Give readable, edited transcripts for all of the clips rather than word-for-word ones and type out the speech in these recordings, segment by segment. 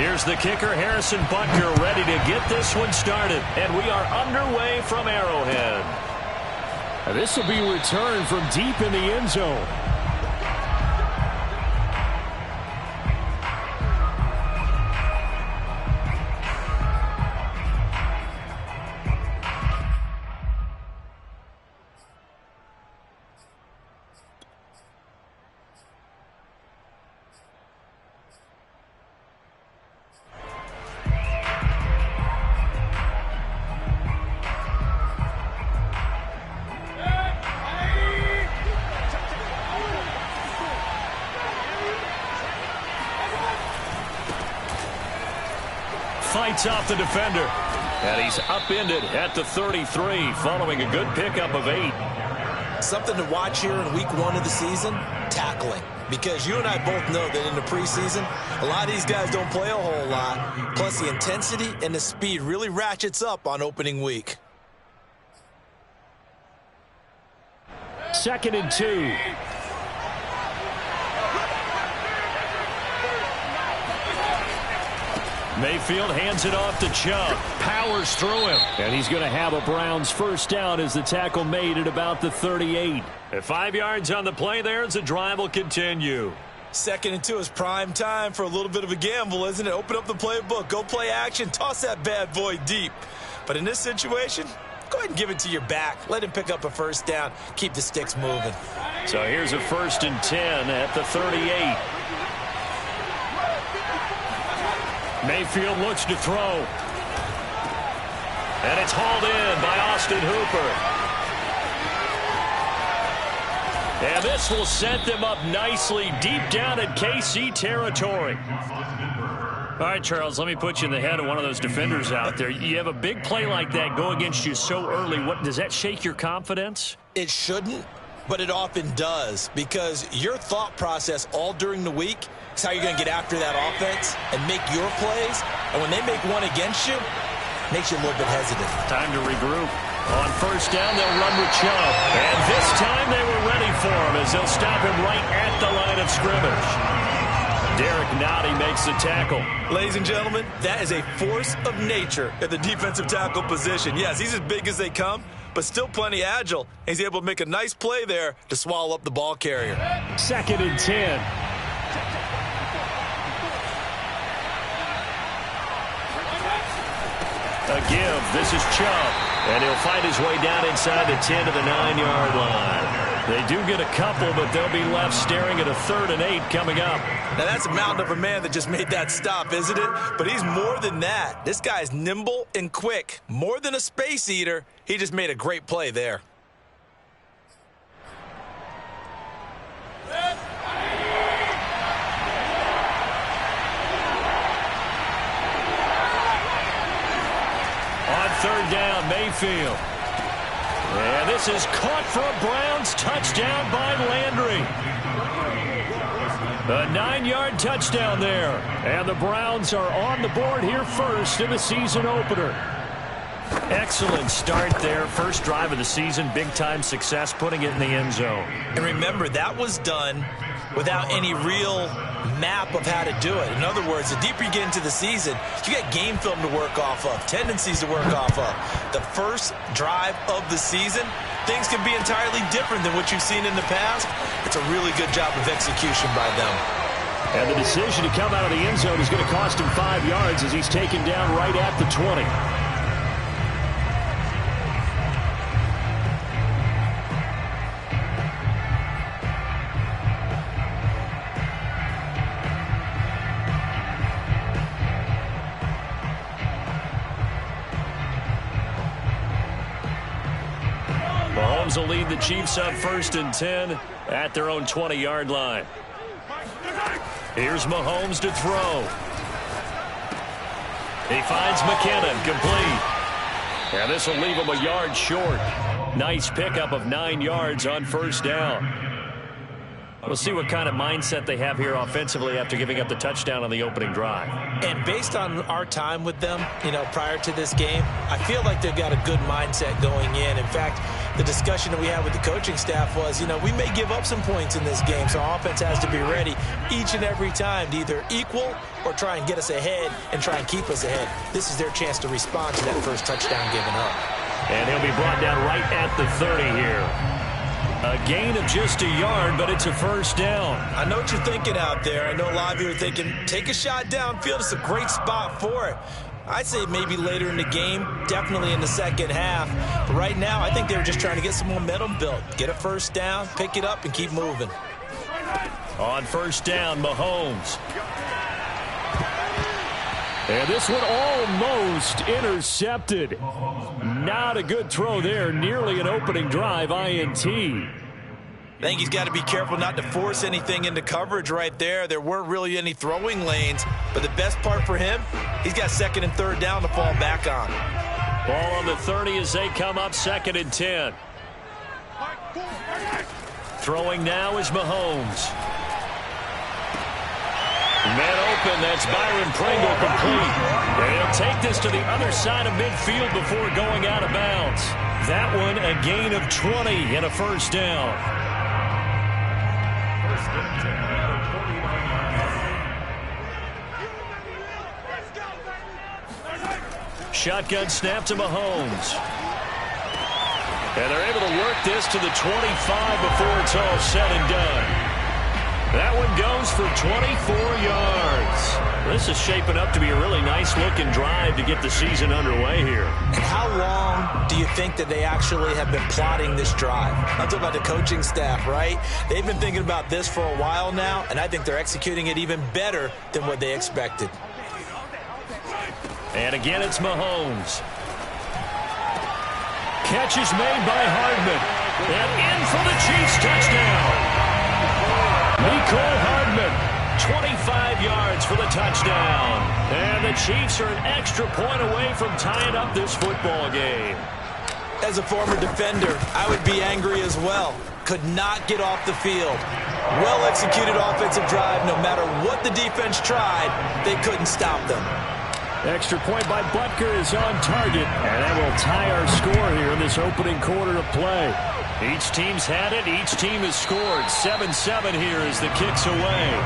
Here's the kicker, Harrison Butker, ready to get this one started. And we are underway from Arrowhead. And this will be returned from deep in the end zone. Fights off the defender. And he's upended at the 33 following a good pickup of 8. Something to watch here in week 1 of the season, tackling. Because you and I both know that in the preseason, a lot of these guys don't play a whole lot. Plus the intensity and the speed really ratchets up on opening week. 2nd and 2. Mayfield hands it off to Chubb. Powers through him. And he's going to have a Browns first down as the tackle made at about the 38. At 5 yards on the play there as the drive will continue. 2nd and 2 is prime time for a little bit of a gamble, isn't it? Open up the playbook. Go play action. Toss that bad boy deep. But in this situation, go ahead and give it to your back. Let him pick up a first down. Keep the sticks moving. So here's a 1st and 10 at the 38. Mayfield looks to throw. And it's hauled in by Austin Hooper. And this will set them up nicely deep down in KC territory. All right, Charles, let me put you in the head of one of those defenders out there. You have a big play like that go against you so early. What does that shake your confidence? It shouldn't, but it often does, because your thought process all during the week is how you're going to get after that offense and make your plays. And when they make one against you, it makes you a little bit hesitant. Time to regroup. On first down, they'll run with Chubb. And this time they were ready for him as they'll stop him right at the line of scrimmage. Derek Nottie makes the tackle. Ladies and gentlemen, that is a force of nature at the defensive tackle position. Yes, he's as big as they come, but still plenty agile. He's able to make a nice play there to swallow up the ball carrier. 2nd and 10. A give. This is Chubb. And he'll find his way down inside the 10 to the 9-yard line. They do get a couple, but they'll be left staring at a 3rd and 8 coming up. Now, that's a mountain of a man that just made that stop, isn't it? But he's more than that. This guy's nimble and quick. More than a space eater. He just made a great play there. On 3rd down, Mayfield. And this is caught for a Browns touchdown by Landry. A 9-yard touchdown there. And the Browns are on the board here first in the season opener. Excellent start there. First drive of the season. Big-time success putting it in the end zone. And remember, that was done without any real map of how to do it. In other words, the deeper you get into the season, you got game film to work off of, tendencies to work off of. The first drive of the season, things can be entirely different than what you've seen in the past. It's a really good job of execution by them. And the decision to come out of the end zone is going to cost him 5 yards as he's taken down right at the 20. Mahomes will lead the Chiefs up 1st and 10 at their own 20-yard line. Here's Mahomes to throw. He finds McKinnon complete. And this will leave him a yard short. Nice pickup of 9 yards on 1st down. We'll see what kind of mindset they have here offensively after giving up the touchdown on the opening drive. And based on our time with them, prior to this game, I feel like they've got a good mindset going in. In fact, the discussion that we had with the coaching staff was, we may give up some points in this game, so our offense has to be ready each and every time to either equal or try and get us ahead and try and keep us ahead. This is their chance to respond to that first touchdown given up. And he'll be brought down right at the 30 here. A gain of just a yard, but it's a first down. I know what you're thinking out there. I know a lot of you are thinking, take a shot downfield. It's a great spot for it. I'd say maybe later in the game, definitely in the second half. But right now, I think they were just trying to get some momentum built. Get a first down, pick it up, and keep moving. On first down, Mahomes. And this one almost intercepted. Not a good throw there. Nearly an opening drive INT. I think he's got to be careful not to force anything into coverage right there. There weren't really any throwing lanes. But the best part for him, he's got second and third down to fall back on. Ball on the 30 as they come up second and 10. Throwing now is Mahomes. Man open, that's Byron Pringle complete. They'll take this to the other side of midfield before going out of bounds. That one a gain of 20 and a first down. Shotgun snap to Mahomes. And they're able to work this to the 25 before it's all said and done. That one goes for 24 yards. This is shaping up to be a really nice-looking drive to get the season underway here. And how long do you think that they actually have been plotting this drive? I'm talking about the coaching staff, right? They've been thinking about this for a while now, and I think they're executing it even better than what they expected. And again, it's Mahomes. Catch is made by Hardman. And in for the Chiefs touchdown. Nicole Hardman, 25 yards for the touchdown. And the Chiefs are an extra point away from tying up this football game. As a former defender, I would be angry as well. Could not get off the field. Well-executed offensive drive. No matter what the defense tried, they couldn't stop them. Extra point by Butker is on target. And that will tie our score here in this opening quarter of play. Each team's had it. Each team has scored. 7-7 here as the kick's away.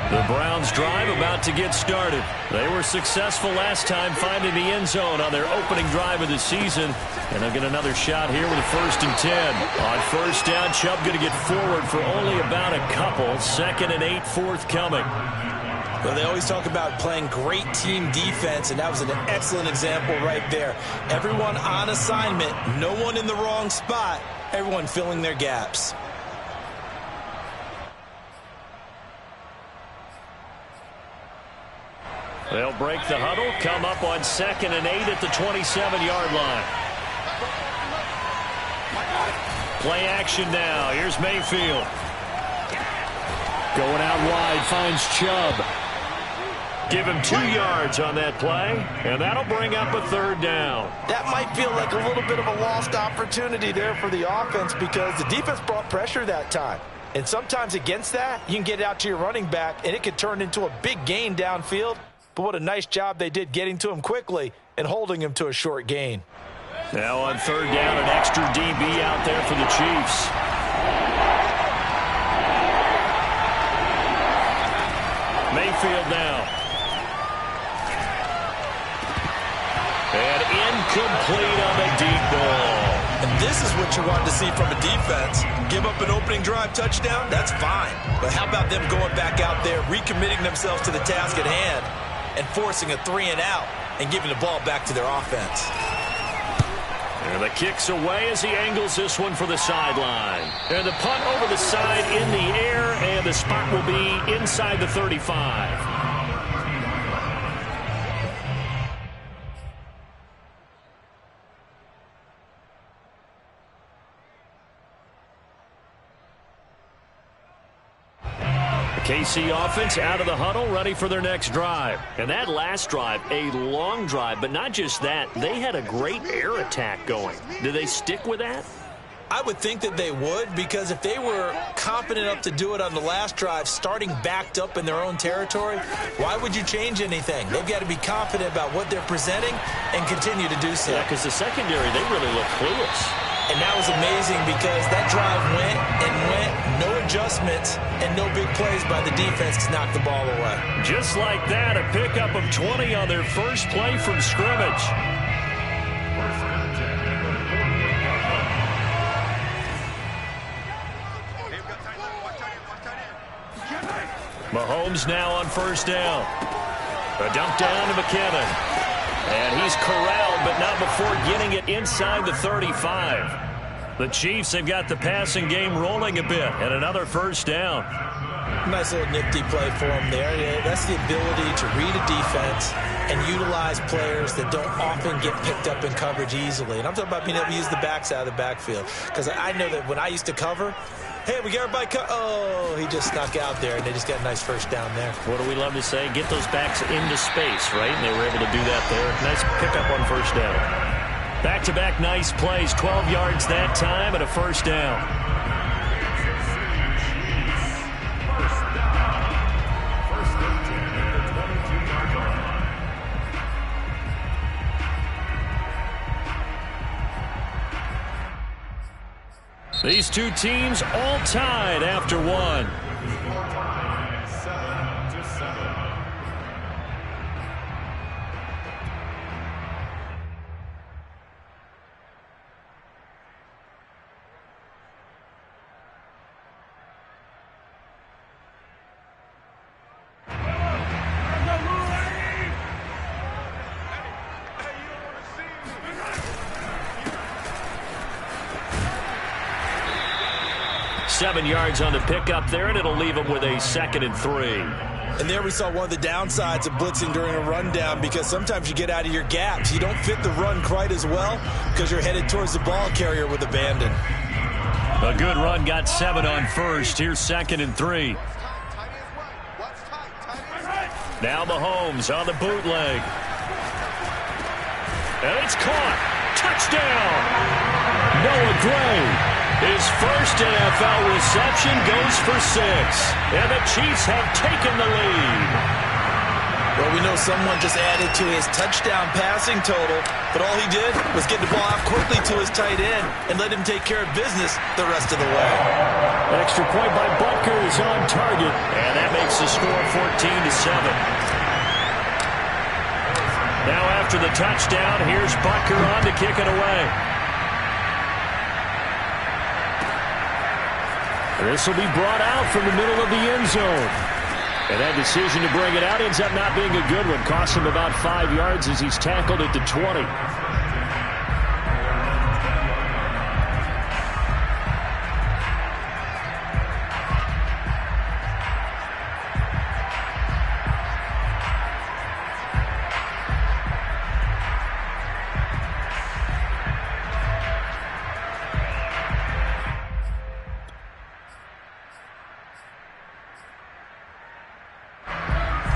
The Browns drive about to get started. They were successful last time finding the end zone on their opening drive of the season. And they'll get another shot here with a 1st and 10. On first down, Chubb going to get forward for only about a couple. 2nd and 8 forthcoming. Well, they always talk about playing great team defense, and that was an excellent example right there. Everyone on assignment, no one in the wrong spot, everyone filling their gaps. They'll break the huddle, come up on 2nd and 8 at the 27-yard line. Play action now. Here's Mayfield. Going out wide, finds Chubb. Give him 2 yards on that play, and that'll bring up a 3rd down. That might feel like a little bit of a lost opportunity there for the offense because the defense brought pressure that time. And sometimes against that, you can get it out to your running back, and it could turn into a big gain downfield. But what a nice job they did getting to him quickly and holding him to a short gain. Now on 3rd down, an extra DB out there for the Chiefs. Mayfield now. And incomplete on the deep ball. And this is what you want to see from a defense. Give up an opening drive touchdown, that's fine. But how about them going back out there, recommitting themselves to the task at hand, and forcing a 3-and-out and giving the ball back to their offense. And the kick's away as he angles this one for the sideline. And the punt over the side in the air, and the spot will be inside the 35. KC offense out of the huddle, ready for their next drive. And that last drive, a long drive, but not just that. They had a great air attack going. Do they stick with that? I would think that they would, because if they were confident enough to do it on the last drive, starting backed up in their own territory, why would you change anything? They've got to be confident about what they're presenting and continue to do so. Yeah, because the secondary, they really look clueless. And that was amazing because that drive went and went, no adjustments, and no big plays by the defense to knock the ball away. Just like that, a pickup of 20 on their first play from scrimmage. Mahomes now on first down. A dump down to McKinnon. And he's corralled, but not before getting it inside the 35. The Chiefs have got the passing game rolling a bit, and another first down. Nice little nifty play for him there. Yeah, that's the ability to read a defense and utilize players that don't often get picked up in coverage easily. And I'm talking about being able to use the backs out of the backfield. Because I know that when I used to cover, hey, we got everybody oh, he just snuck out there, and they just got a nice first down there. What do we love to say? Get those backs into space, right? And they were able to do that there. Nice pickup on first down. Back-to-back nice plays, 12 yards that time and a first down. These two teams all tied after one. Seven yards on the pickup there, and it'll leave them with a 2nd and 3. And there we saw one of the downsides of blitzing during a rundown, because sometimes you get out of your gaps. You don't fit the run quite as well because you're headed towards the ball carrier with abandon. A good run, got 7 on first. Here's 2nd and 3. Now Mahomes on the bootleg. And it's caught. Touchdown. Noah Gray. His first NFL reception goes for 6. And the Chiefs have taken the lead. Well, we know someone just added to his touchdown passing total, but all he did was get the ball out quickly to his tight end and let him take care of business the rest of the way. An extra point by Butker is on target. And that makes the score 14-7. Now after the touchdown, here's Butker on to kick it away. This will be brought out from the middle of the end zone. And that decision to bring it out ends up not being a good one. Costs him about 5 yards as he's tackled at the 20.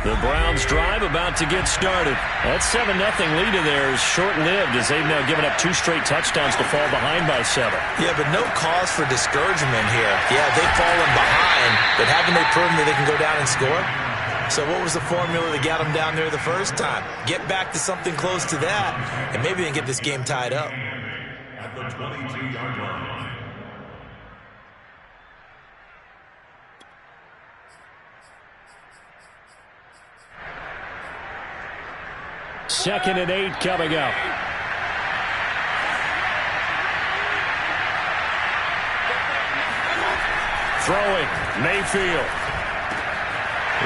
The Browns drive about to get started. That 7-0 lead of theirs is short-lived as they've now given up 2 straight touchdowns to fall behind by 7. Yeah, but no cause for discouragement here. Yeah, they've fallen behind, but haven't they proven that they can go down and score? So what was the formula that got them down there the first time? Get back to something close to that, and maybe they can get this game tied up. At the 22-yard line. Second and 8 coming up. Throwing, Mayfield.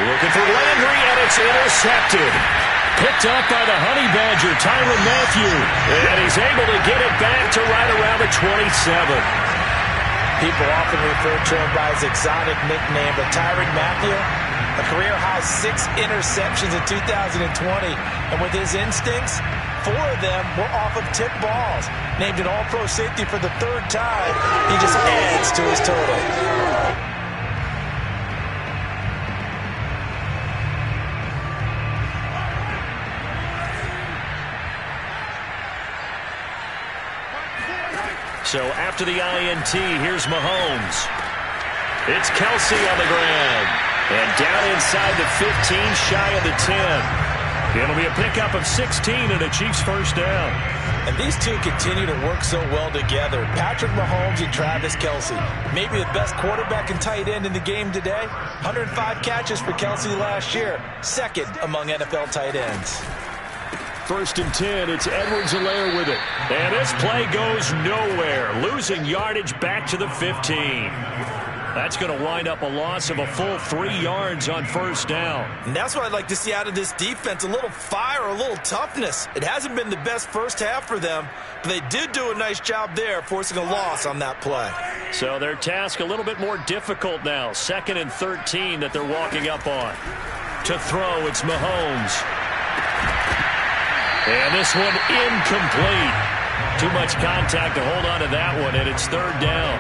Looking for Landry, and it's intercepted. Picked up by the Honey Badger, Tyrann Mathieu. And he's able to get it back to right around the 27. People often refer to him by his exotic nickname, but Tyrann Mathieu, a career-high 6 interceptions in 2020. And with his instincts, 4 of them were off of tip balls. Named an all-pro safety for the 3rd time, he just adds to his total. So after the INT, here's Mahomes. It's Kelsey on the ground. And down inside the 15, shy of the 10. It'll be a pickup of 16 and a Chiefs first down. And these two continue to work so well together. Patrick Mahomes and Travis Kelsey. Maybe the best quarterback and tight end in the game today. 105 catches for Kelsey last year. Second among NFL tight ends. First and 10, it's Edwards-Helaire with it. And this play goes nowhere. Losing yardage back to the 15. That's going to wind up a loss of a full 3 yards on first down. And that's what I'd like to see out of this defense, a little fire, a little toughness. It hasn't been the best first half for them, but they did do a nice job there, forcing a loss on that play. So their task a little bit more difficult now. 2nd and 13 that they're walking up on. To throw, it's Mahomes. And this one incomplete. Too much contact to hold on to that one, and it's 3rd down.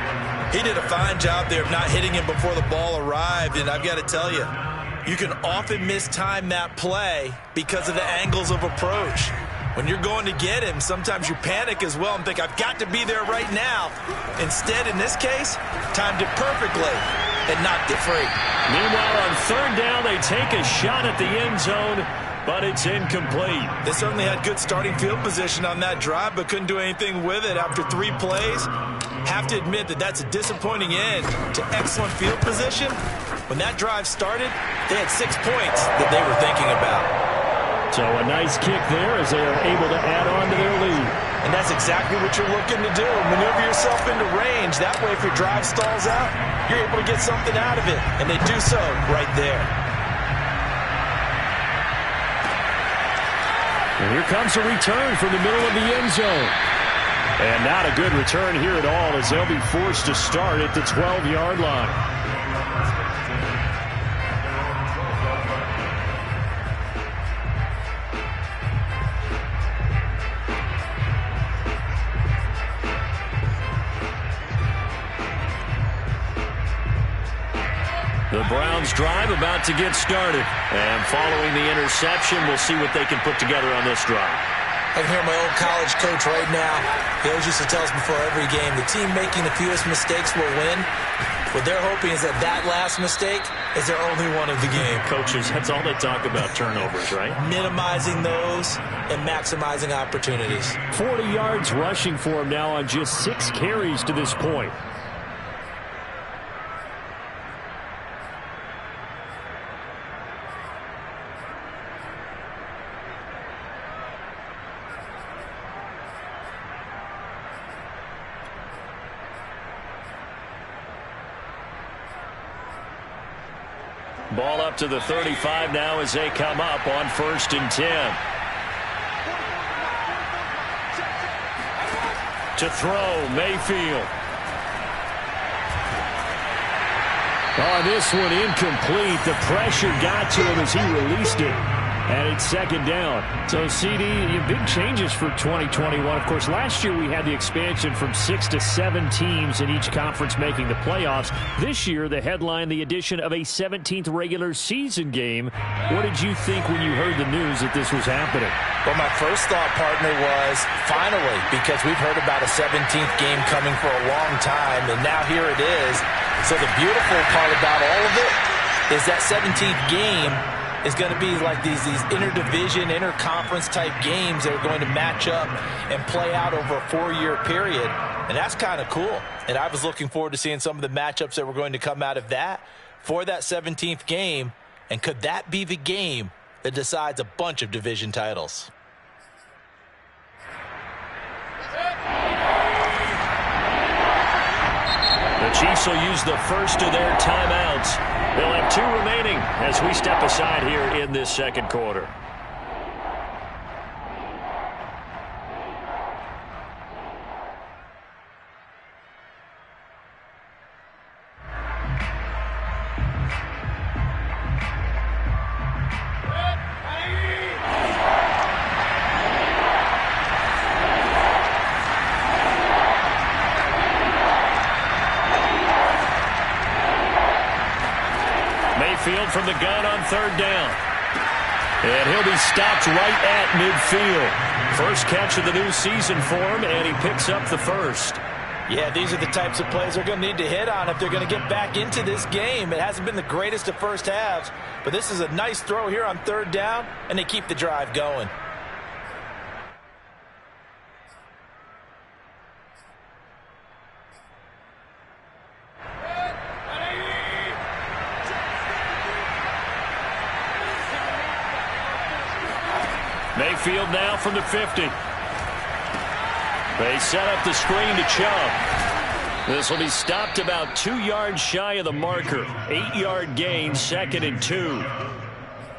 He did a fine job there of not hitting him before the ball arrived, and I've got to tell you, you can often mistime that play because of the angles of approach. When you're going to get him, sometimes you panic as well and think, I've got to be there right now. Instead, in this case, timed it perfectly and knocked it free. Meanwhile, on 3rd down, they take a shot at the end zone, but it's incomplete. They certainly had good starting field position on that drive, but couldn't do anything with it after 3 plays. Have to admit that that's a disappointing end to excellent field position. When that drive started, they had 6 points that they were thinking about. So a nice kick there as they are able to add on to their lead. And that's exactly what you're looking to do. Maneuver yourself into range. That way, if your drive stalls out, you're able to get something out of it. And they do so right there. And here comes a return from the middle of the end zone. And not a good return here at all as they'll be forced to start at the 12-yard line. The Browns drive about to get started. And following the interception, we'll see what they can put together on this drive. I can hear my old college coach right now. He always used to tell us before every game, the team making the fewest mistakes will win. What they're hoping is that that last mistake is their only one of the game. Coaches, that's all they talk about, turnovers, right? Minimizing those and maximizing opportunities. 40 yards rushing for him now on just 6 carries to this point. Ball up to the 35 now as they come up on 1st and 10. To throw, Mayfield. Oh, this one incomplete. The pressure got to him as he released it. And it's 2nd down. So, CD, big changes for 2021. Of course, last year we had the expansion from 6 to 7 teams in each conference making the playoffs. This year, the headline, the addition of a 17th regular season game. What did you think when you heard the news that this was happening? Well, my first thought, partner, was finally, because we've heard about a 17th game coming for a long time, and now here it is. So the beautiful part about all of it is that 17th game is going to be like these interdivision, interconference type games that are going to match up and play out over a 4-year period. And that's kind of cool. And I was looking forward to seeing some of the matchups that were going to come out of that for that 17th game. And could that be the game that decides a bunch of division titles? The Chiefs will use the first of their timeouts. They'll have 2 remaining as we step aside here in this 2nd quarter. Mayfield from the gun on 3rd down. And he'll be stopped right at midfield. First catch of the new season for him, and he picks up the first. Yeah, these are the types of plays they're going to need to hit on if they're going to get back into this game. It hasn't been the greatest of first halves, but this is a nice throw here on third down, and they keep the drive going. Mayfield now from the 50. They set up the screen to Chubb. This will be stopped about 2 yards shy of the marker. 8-yard gain, 2nd and 2.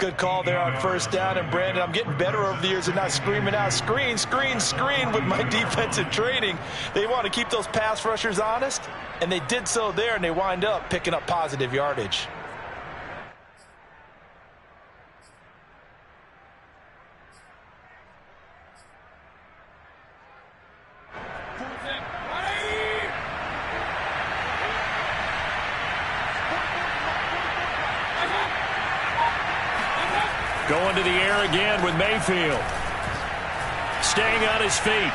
Good call there on first down. And, Brandon, I'm getting better over the years and not screaming out, screen, screen, screen with my defensive training. They want to keep those pass rushers honest, and they did so there, and they wind up picking up positive yardage. Going to the air again with Mayfield. Staying on his feet.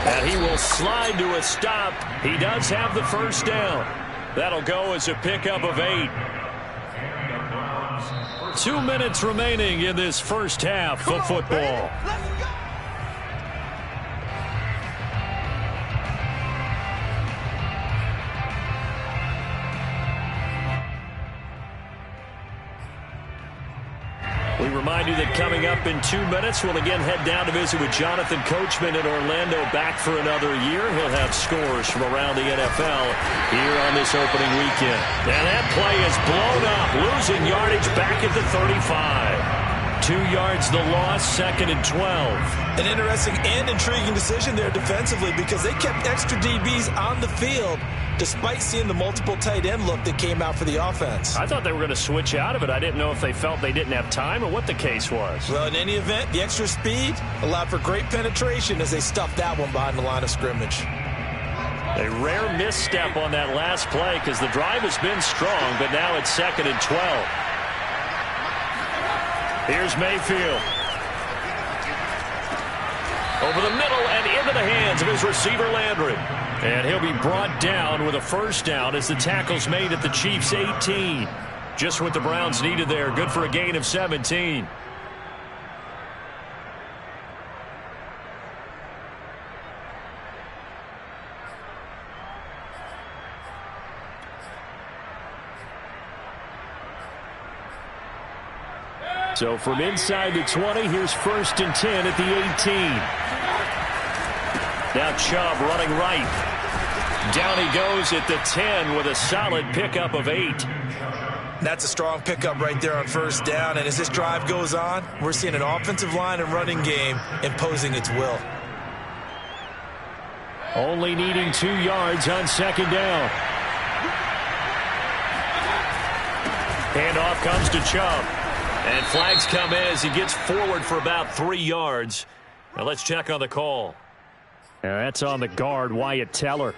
And he will slide to a stop. He does have the first down. That'll go as a pickup of 8. 2 minutes remaining in this first half of football. We remind you that coming up in 2 minutes, we'll again head down to visit with Jonathan Coachman in Orlando, back for another year. He'll have scores from around the NFL here on this opening weekend. And that play is blown up, losing yardage back at the 35. 2 yards the loss, 2nd and 12. An interesting and intriguing decision there defensively, because they kept extra DBs on the field despite seeing the multiple tight end look that came out for the offense. I thought they were going to switch out of it. I didn't know if they felt they didn't have time or what the case was. Well, in any event, the extra speed allowed for great penetration as they stuffed that one behind the line of scrimmage. A rare misstep on that last play because the drive has been strong, but now it's 2nd and 12. Here's Mayfield. Over the middle and into the hands of his receiver, Landry. And he'll be brought down with a first down as the tackle's made at the Chiefs' 18. Just what the Browns needed there. Good for a gain of 17. So from inside the 20, here's 1st and 10 at the 18. Now Chubb running right. Down he goes at the 10 with a solid pickup of 8. That's a strong pickup right there on first down. And as this drive goes on, we're seeing an offensive line and running game imposing its will. Only needing 2 yards on 2nd down. Handoff comes to Chubb. And flags come in as he gets forward for about 3 yards. Now let's check on the call. That's on the guard, Wyatt Teller.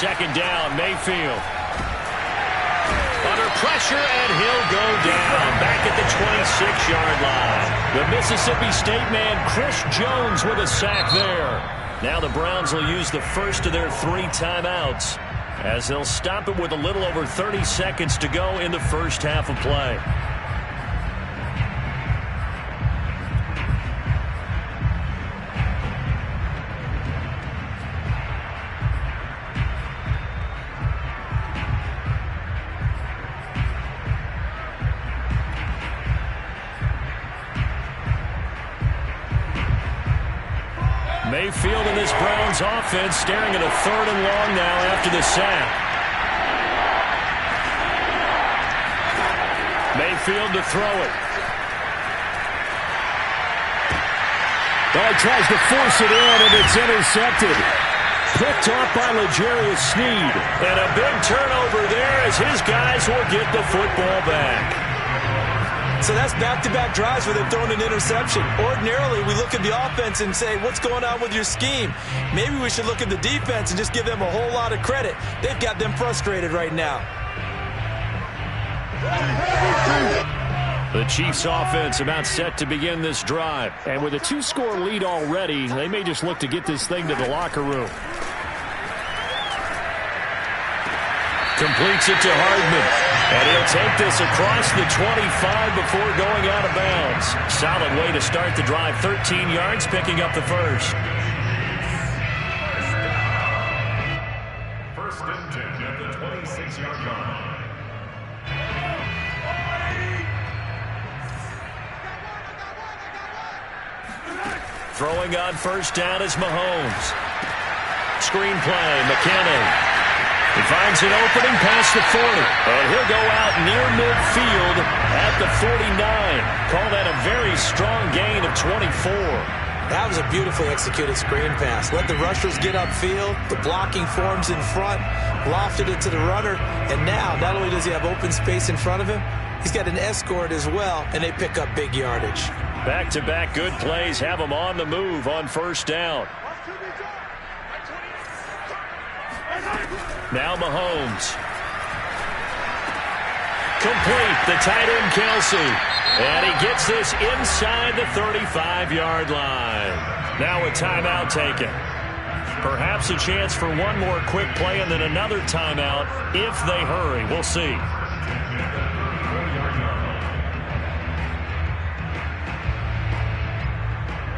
Second down, Mayfield. Under pressure, and he'll go down. Back at the 26-yard line. The Mississippi State man, Chris Jones, with a sack there. Now the Browns will use the first of their 3 timeouts, as they'll stop it with a little over 30 seconds to go in the first half of play. Mayfield in this Browns offense staring at a 3rd and long now after the sack. Mayfield to throw it. Oh, he tries to force it in, and it's intercepted. Picked off by L'Jarius Sneed. And a big turnover there as his guys will get the football back. So that's back-to-back drives where they've thrown an interception. Ordinarily, we look at the offense and say, what's going on with your scheme? Maybe we should look at the defense and just give them a whole lot of credit. They've got them frustrated right now. The Chiefs offense about set to begin this drive. And with a 2-score lead already, they may just look to get this thing to the locker room. Completes it to Hardman. And he'll take this across the 25 before going out of bounds. Solid way to start the drive. 13 yards, picking up the first. First and 10 at the 26-yard line. Throwing on first down is Mahomes. Screen play, McKinnon. He finds an opening past the 40. And he'll go out near midfield at the 49. Call that a very strong gain of 24. That was a beautifully executed screen pass. Let the rushers get upfield. The blocking forms in front. Lofted it to the runner. And now, not only does he have open space in front of him, he's got an escort as well, and they pick up big yardage. Back-to-back good plays have him on the move on first down. Now Mahomes. Complete, the tight end Kelsey. And he gets this inside the 35-yard line. Now a timeout taken. Perhaps a chance for one more quick play and then another timeout if they hurry. We'll see.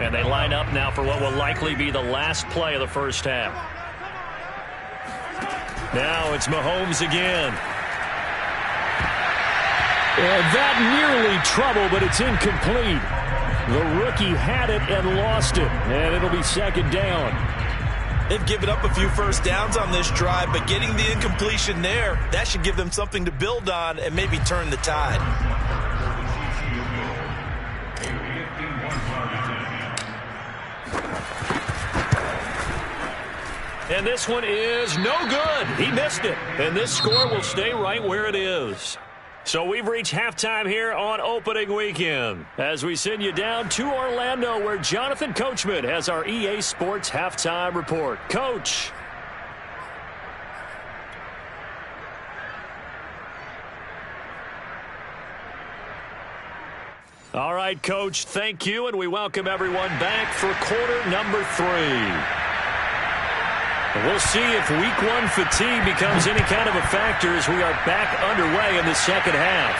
And they line up now for what will likely be the last play of the first half. Now it's Mahomes again. And that nearly trouble, but it's incomplete. The rookie had it and lost it, and it'll be second down. They've given up a few first downs on this drive, but getting the incompletion there, that should give them something to build on and maybe turn the tide. And this one is no good. He missed it. And this score will stay right where it is. So we've reached halftime here on opening weekend as we send you down to Orlando where Jonathan Coachman has our EA Sports halftime report. Coach. All right, Coach, thank you, and we welcome everyone back for quarter number 3. We'll see if week 1 fatigue becomes any kind of a factor as we are back underway in the second half.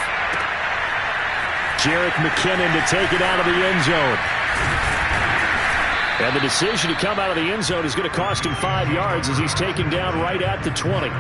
Jerick McKinnon to take it out of the end zone. And the decision to come out of the end zone is going to cost him 5 yards as he's taken down right at the 20.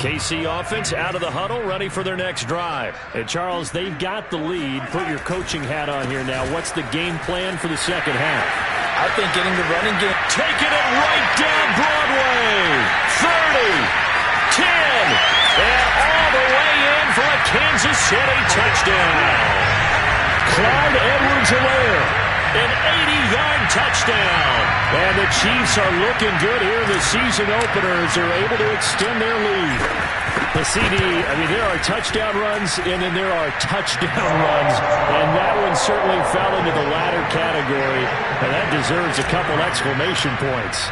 KC offense out of the huddle, ready for their next drive. And Charles, they've got the lead. Put your coaching hat on here now. What's the game plan for the second half? I think getting the running game. Taking it right down Broadway. 30, 10, and all the way in for a Kansas City touchdown. Clyde Edwards-Helaire. An 80-yard touchdown. And the Chiefs are looking good here in the season opener as they're able to extend their lead. The CD, I mean, there are touchdown runs and then there are touchdown runs. And that one certainly fell into the latter category. And that deserves a couple exclamation points.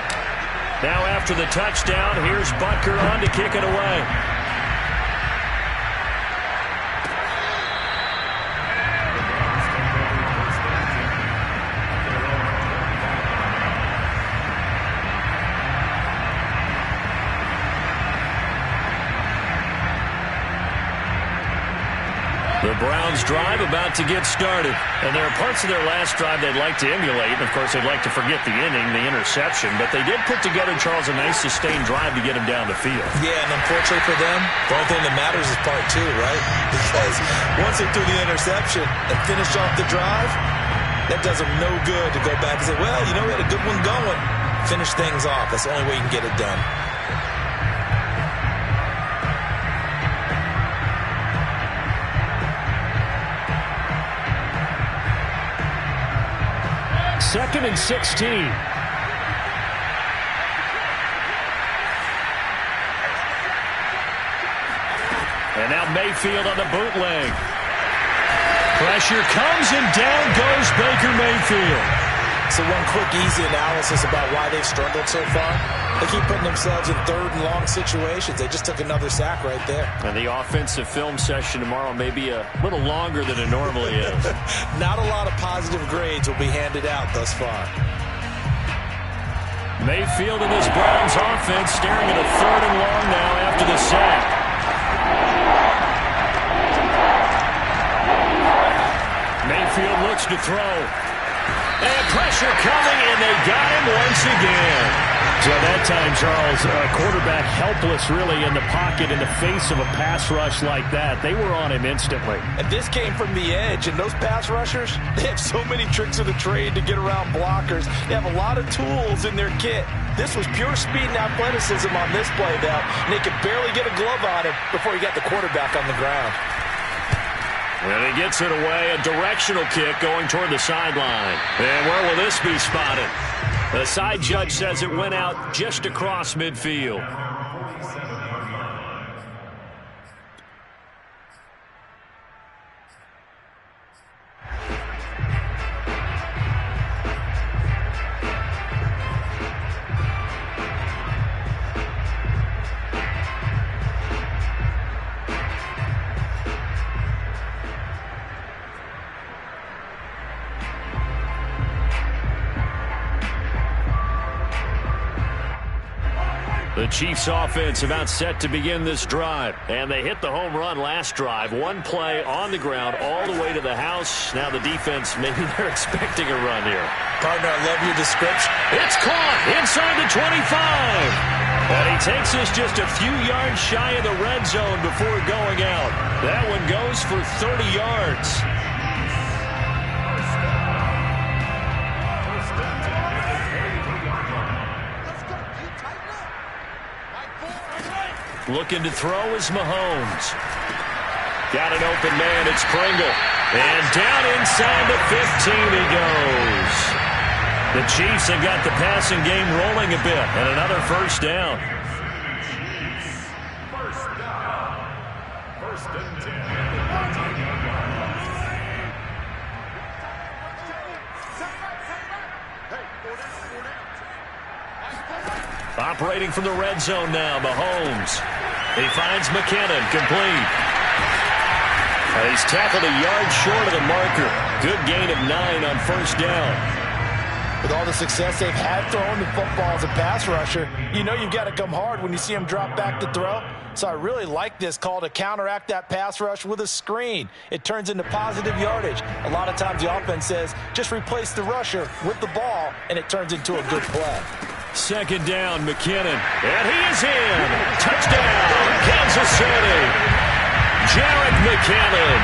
Now after the touchdown, here's Butker on to kick it away. The Browns drive about to get started. And there are parts of their last drive they'd like to emulate. And, of course, they'd like to forget the inning, the interception. But they did put together, Charles, a nice sustained drive to get him down the field. Yeah, and unfortunately for them, the only thing that matters is part two, right? Because once they threw the interception and finished off the drive, that does them no good to go back and say, well, you know, we had a good one going. Finish things off. That's the only way you can get it done. Second and 16. And now Mayfield on the bootleg. Pressure comes and down goes Baker Mayfield. So one quick, easy analysis about why they've struggled so far. They keep putting themselves in third and long situations. They just took another sack right there. And the offensive film session tomorrow may be a little longer than it normally is. Not a lot of positive grades will be handed out thus far. Mayfield and this Browns offense staring at a third and long now after the sack. Mayfield looks to throw. And pressure coming, and they got him once again. So that time, Charles, quarterback helpless really in the pocket in the face of a pass rush like that. They were on him instantly. And this came from the edge, and those pass rushers, they have so many tricks of the trade to get around blockers. They have a lot of tools in their kit. This was pure speed and athleticism on this play now, and they could barely get a glove on him before he got the quarterback on the ground. And he gets it away, a directional kick going toward the sideline. And where will this be spotted? The side judge says it went out just across midfield. The Chiefs offense about set to begin this drive. And they hit the home run last drive. One play on the ground all the way to the house. Now the defense, maybe they're expecting a run here. Partner, I love your description. It's caught inside the 25. And he takes us just a few yards shy of the red zone before going out. That one goes for 30 yards. Looking to throw is Mahomes. Got an open man. It's Pringle. And down inside the 15 he goes. The Chiefs have got the passing game rolling a bit. And another first down. First and 10. Operating from the red zone now, Mahomes. He finds McKinnon, complete. He's tackled a yard short of the marker. Good gain of 9 on first down. With all the success they've had throwing the football as a pass rusher, you know you've got to come hard when you see him drop back to throw. So I really like this call to counteract that pass rush with a screen. It turns into positive yardage. A lot of times the offense says, just replace the rusher with the ball, and it turns into a good play. Second down, McKinnon. And he is in. Touchdown, Kansas City. Jarek McKinnon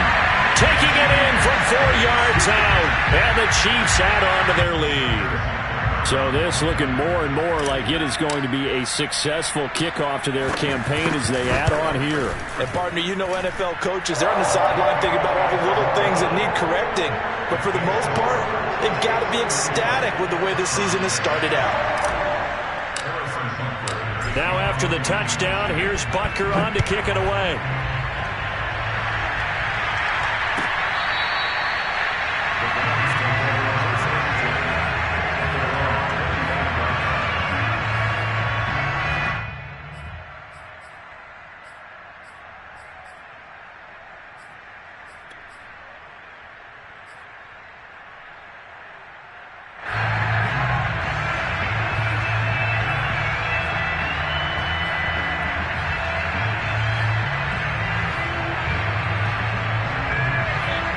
taking it in from 4 yards out. And the Chiefs add on to their lead. So this looking more and more like it is going to be a successful kickoff to their campaign as they add on here. And partner, you know NFL coaches, they're on the sideline thinking about all the little things that need correcting. But for the most part, they've got to be ecstatic with the way this season has started out. Now after the touchdown, here's Butker on to kick it away.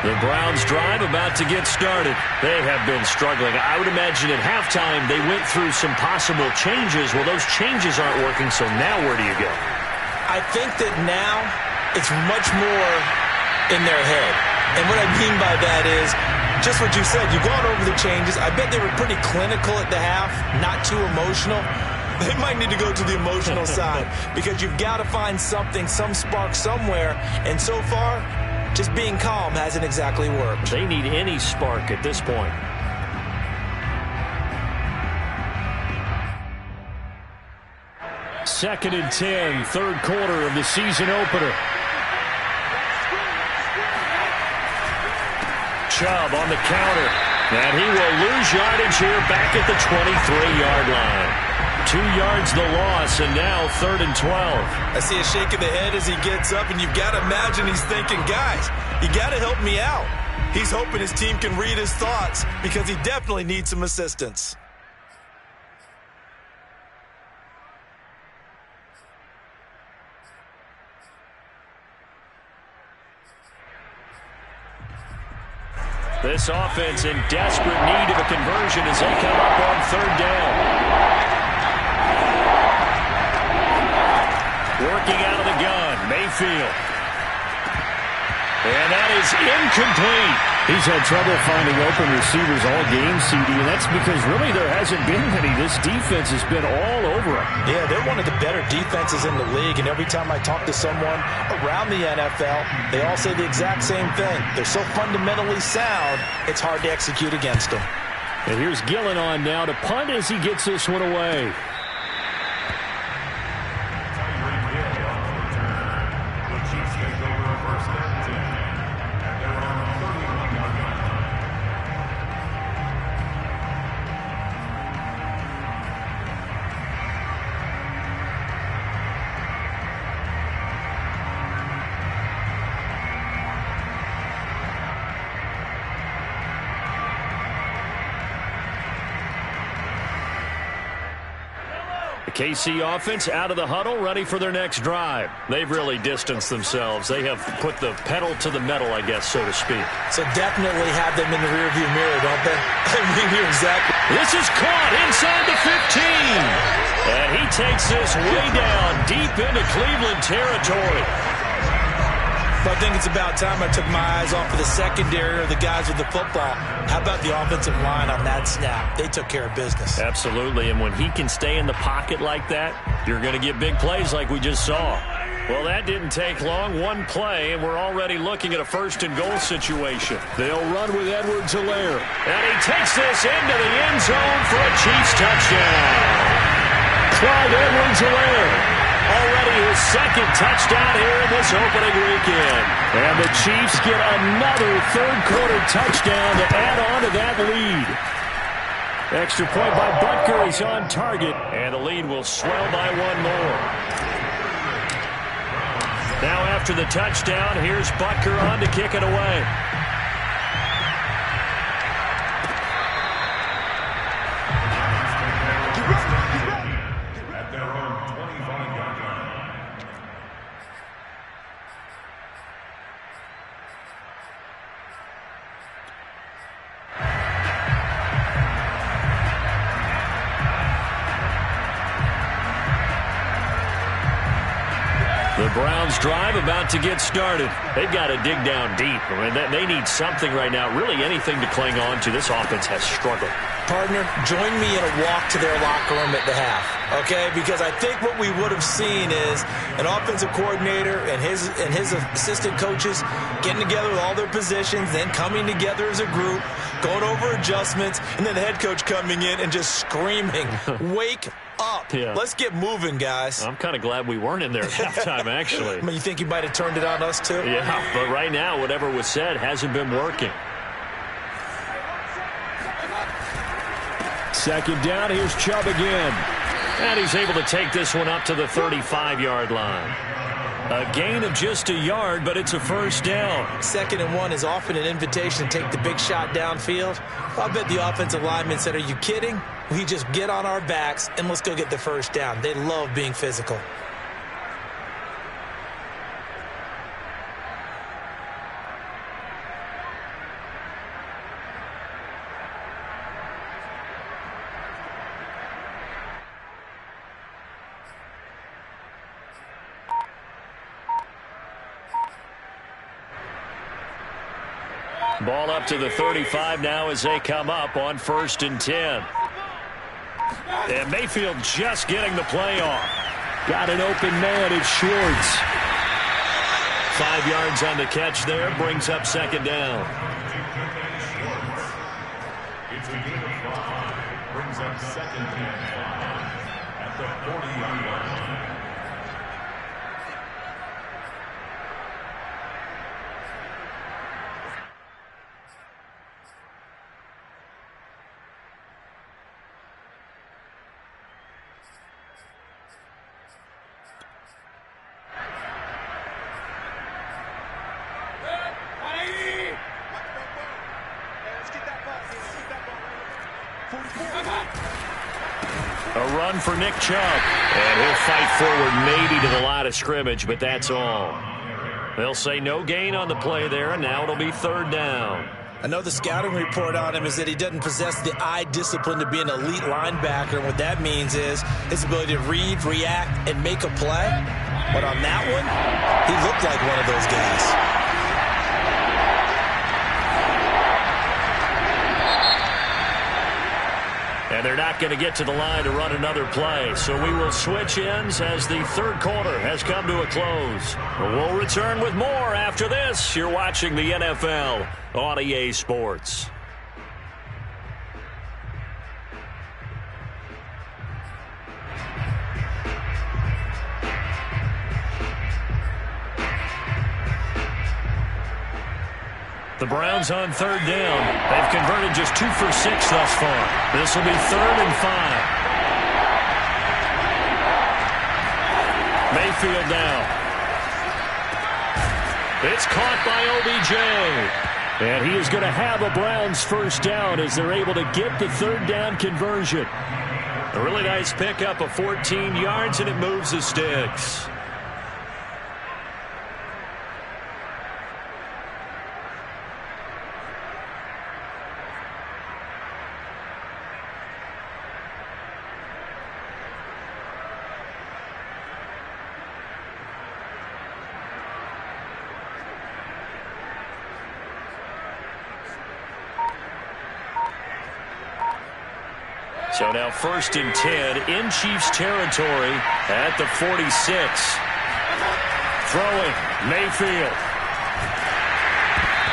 The Browns drive about to get started. They have been struggling. I would imagine at halftime they went through some possible changes. Well, those changes aren't working, so now where do you go? I think that now it's much more in their head. And what I mean by that is just what you said. You've gone over the changes. I bet they were pretty clinical at the half, not too emotional. They might need to go to the emotional side because you've got to find something, some spark somewhere. And so far, just being calm hasn't exactly worked. They need any spark at this point. Second and 10, third quarter of the season opener. Chubb on the counter. And he will lose yardage here back at the 23-yard line. 2 yards the loss, and now 3rd and 12. I see a shake of the head as he gets up, and you've got to imagine he's thinking, guys, you got to help me out. He's hoping his team can read his thoughts because he definitely needs some assistance. This offense in desperate need of a conversion as they come up on 3rd down. Working out of the gun, Mayfield. And that is incomplete. He's had trouble finding open receivers all game, CD, and that's because really there hasn't been many. This defense has been all over him. Yeah, they're one of the better defenses in the league, and every time I talk to someone around the NFL, they all say the exact same thing. They're so fundamentally sound, it's hard to execute against them. And here's Gillen on now to punt as he gets this one away. KC offense out of the huddle, ready for their next drive. They've really distanced themselves. They have put the pedal to the metal, I guess, so to speak. So definitely have them in the rearview mirror, don't they? I mean, you're exactly. This is caught inside the 15. And he takes this way down deep into Cleveland territory. I think it's about time I took my eyes off of the secondary or the guys with the football. How about the offensive line on that snap? They took care of business. Absolutely, and when he can stay in the pocket like that, you're going to get big plays like we just saw. Well, that didn't take long. One play, and we're already looking at a 1st and goal situation. They'll run with Edwards-Helaire. And he takes this into the end zone for a Chiefs touchdown. Clyde Edwards-Helaire. Already his 2nd touchdown here in this opening weekend. And the Chiefs get another 3rd quarter touchdown to add on to that lead. Extra point by Butker is on target. And the lead will swell by 1 more. Now after the touchdown, here's Butker on to kick it away. The Browns drive about to get started. They've got to dig down deep. I mean, they need something right now, really anything to cling on to. This offense has struggled. Partner, join me in a walk to their locker room at the half, okay? Because I think what we would have seen is an offensive coordinator and his assistant coaches getting together with all their positions, then coming together as a group, going over adjustments, and then the head coach coming in and just screaming, wake up. Yeah. Let's get moving, guys. I'm kind of glad we weren't in there at halftime, actually. I mean, you think you might have turned it on us, too? Yeah, but right now, whatever was said hasn't been working. 2nd down, here's Chubb again. And he's able to take this one up to the 35-yard line. A gain of just a yard, but it's a 1st down. 2nd and 1 is often an invitation to take the big shot downfield. I bet the offensive lineman said, are you kidding? We just get on our backs and let's go get the 1st down. They love being physical. Ball up to the 35 now as they come up on 1st and 10. And Mayfield just getting the play off. Got an open man. It's Schwartz. 5 yards on the catch there. Brings up 2nd down. It's a gain of 5. Brings up 2nd and 5 at the 40-yard line. A run for Nick Chubb. And he'll fight forward maybe to the line of scrimmage, but that's all. They'll say no gain on the play there, and now it'll be 3rd down. I know the scouting report on him is that he doesn't possess the eye discipline to be an elite linebacker. And what that means is his ability to read, react, and make a play. But on that one, he looked like one of those guys. And they're not going to get to the line to run another play. So we will switch ends as the 3rd quarter has come to a close. We'll return with more after this. You're watching the NFL on EA Sports. The Browns on 3rd down. They've converted just 2 for 6 thus far. This will be 3rd and 5. Mayfield now. It's caught by OBJ. And he is going to have a Browns 1st down as they're able to get the 3rd down conversion. A really nice pickup of 14 yards, and it moves the sticks. So now 1st and 10 in Chiefs territory at the 46. Throwing, Mayfield.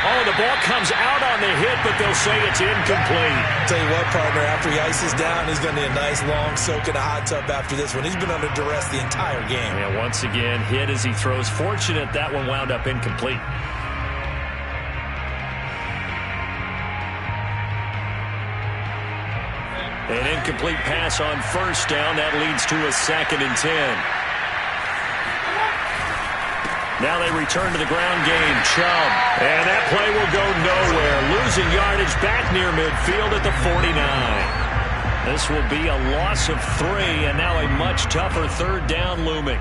Oh, the ball comes out on the hit, but they'll say it's incomplete. Tell you what, partner, after he ices down, he's going to need a nice long soak in a hot tub after this one. He's been under duress the entire game. Yeah, once again, hit as he throws. Fortunate that one wound up incomplete. An incomplete pass on 1st down. That leads to a 2nd and 10. Now they return to the ground game. Chubb. And that play will go nowhere. Losing yardage back near midfield at the 49. This will be a loss of 3, and now a much tougher 3rd down looming.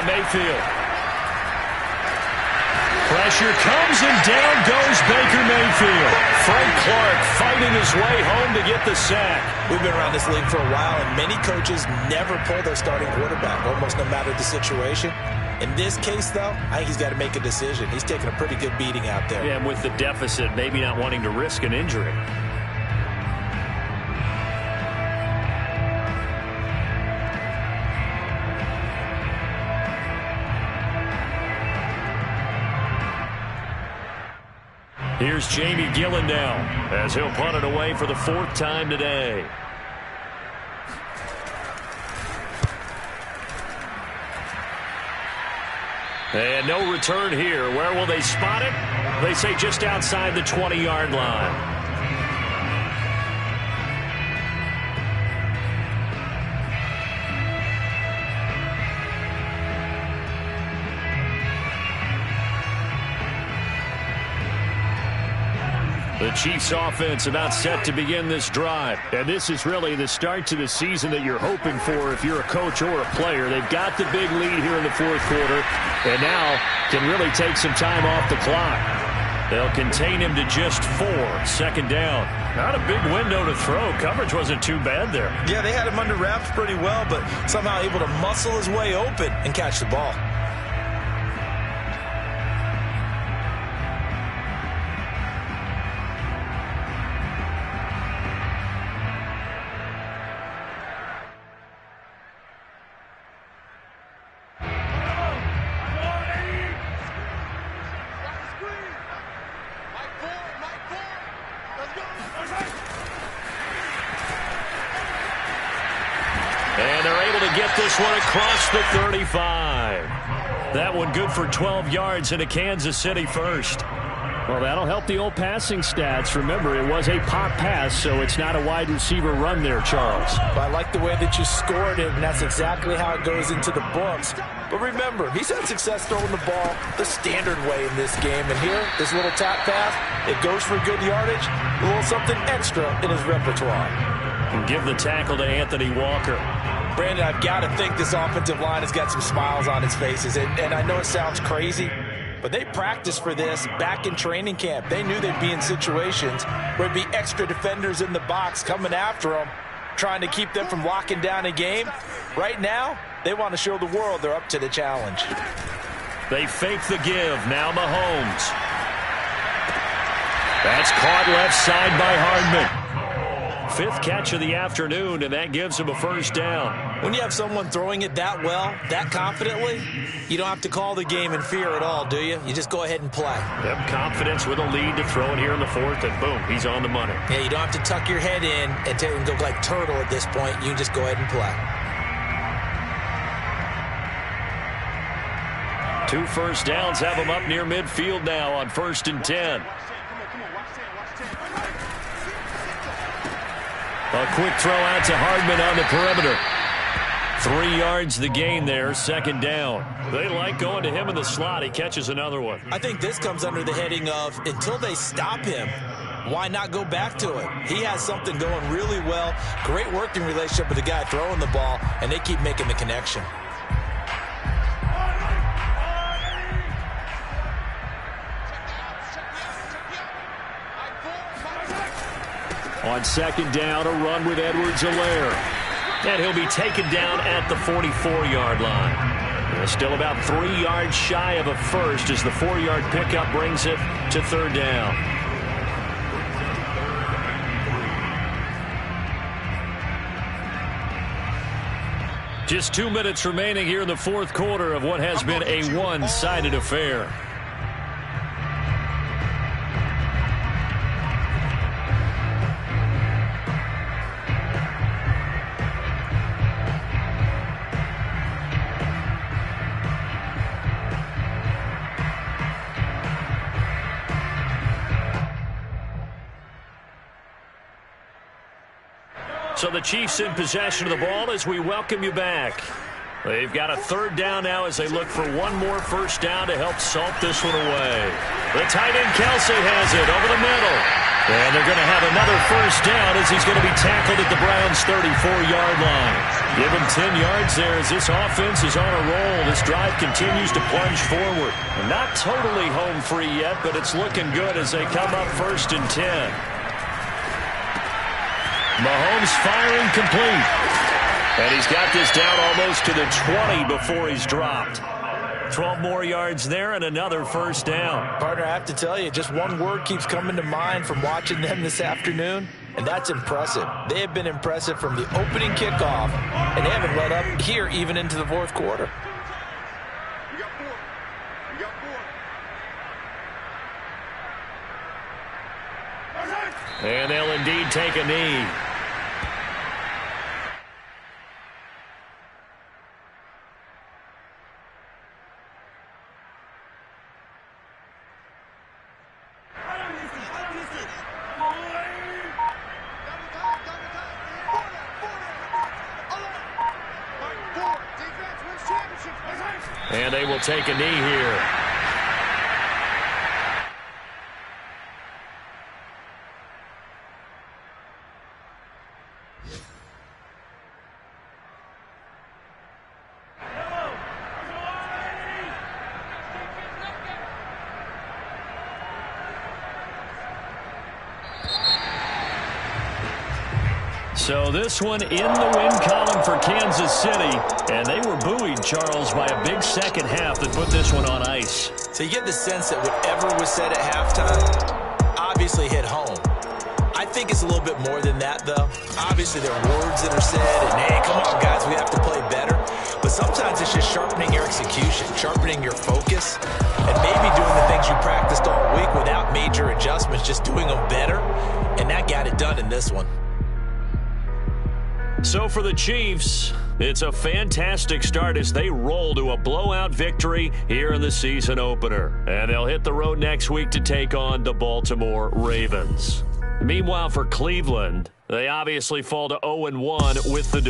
Mayfield. Pressure comes and down goes Baker Mayfield. Frank Clark fighting his way home to get the sack. We've been around this league for a while, and many coaches never pull their starting quarterback, almost no matter the situation. In this case, though, I think he's got to make a decision. He's taking a pretty good beating out there. Yeah, and with the deficit, maybe not wanting to risk an injury. Here's Jamie Gillen now as he'll punt it away for the 4th time today. And no return here. Where will they spot it? They say just outside the 20-yard line. The Chiefs offense about set to begin this drive. And this is really the start to the season that you're hoping for if you're a coach or a player. They've got the big lead here in the fourth quarter and now can really take some time off the clock. They'll contain him to just 4. Second down. Not a big window to throw. Coverage wasn't too bad there. Yeah, they had him under wraps pretty well, but somehow able to muscle his way open and catch the ball. And they're able to get this one across the 35. That one good for 12 yards into Kansas City first. Well, that'll help the old passing stats. Remember, it was a pop pass, so it's not a wide receiver run there, Charles. I like the way that you scored it, and that's exactly how it goes into the books. But remember, he's had success throwing the ball the standard way in this game. And here, this little tap pass, it goes for good yardage, a little something extra in his repertoire. And give the tackle to Anthony Walker. Brandon, I've got to think this offensive line has got some smiles on its faces. And I know it sounds crazy, but they practiced for this back in training camp. They knew they'd be in situations where there'd be extra defenders in the box coming after them, trying to keep them from locking down a game. Right now, they want to show the world they're up to the challenge. They fake the give. Now Mahomes. That's caught left side by Hardman. 5th catch of the afternoon, and that gives him a first down. When you have someone throwing it that well, that confidently, you don't have to call the game in fear at all, do you? You just go ahead and play. Yep, confidence with a lead to throw it here in the 4th, and boom, he's on the money. Yeah, you don't have to tuck your head in and go like turtle at this point. You can just go ahead and play. 2 first downs have him up near midfield now on 1st and 10. A quick throw out to Hardman on the perimeter. 3 yards the gain there, 2nd down. They like going to him in the slot. He catches another one. I think this comes under the heading of until they stop him, why not go back to it? He has something going really well. Great working relationship with the guy throwing the ball, and they keep making the connection. On 2nd down, a run with Edwards-Helaire. And he'll be taken down at the 44-yard line. Still about 3 yards shy of a first as the 4-yard pickup brings it to 3rd down. Just 2 minutes remaining here in the 4th quarter of what has been a one-sided affair. So the Chiefs in possession of the ball as we welcome you back. They've got a 3rd down now as they look for one more first down to help salt this one away. The tight end Kelsey has it over the middle. And they're going to have another first down as he's going to be tackled at the Browns' 34-yard line. Give him 10 yards there as this offense is on a roll. This drive continues to plunge forward. Not totally home free yet, but it's looking good as they come up 1st and 10. Mahomes firing complete. And he's got this down almost to the 20 before he's dropped. 12 more yards there and another first down. Partner, I have to tell you, just one word keeps coming to mind from watching them this afternoon, and that's impressive. They have been impressive from the opening kickoff, and they haven't let up here even into the 4th quarter. And they'll indeed take a knee. And they will take a knee here. So this one in the win column for Kansas City, and they were buoyed, Charles, by a big second half that put this one on ice. So you get the sense that whatever was said at halftime obviously hit home. I think it's a little bit more than that, though. Obviously, there are words that are said, and hey, come on, guys, we have to play better. But sometimes it's just sharpening your execution, sharpening your focus, and maybe doing the things you practiced all week without major adjustments, just doing them better, and that got it done in this one. So for the Chiefs, it's a fantastic start as they roll to a blowout victory here in the season opener. And they'll hit the road next week to take on the Baltimore Ravens. Meanwhile, for Cleveland, they obviously fall to 0-1 with the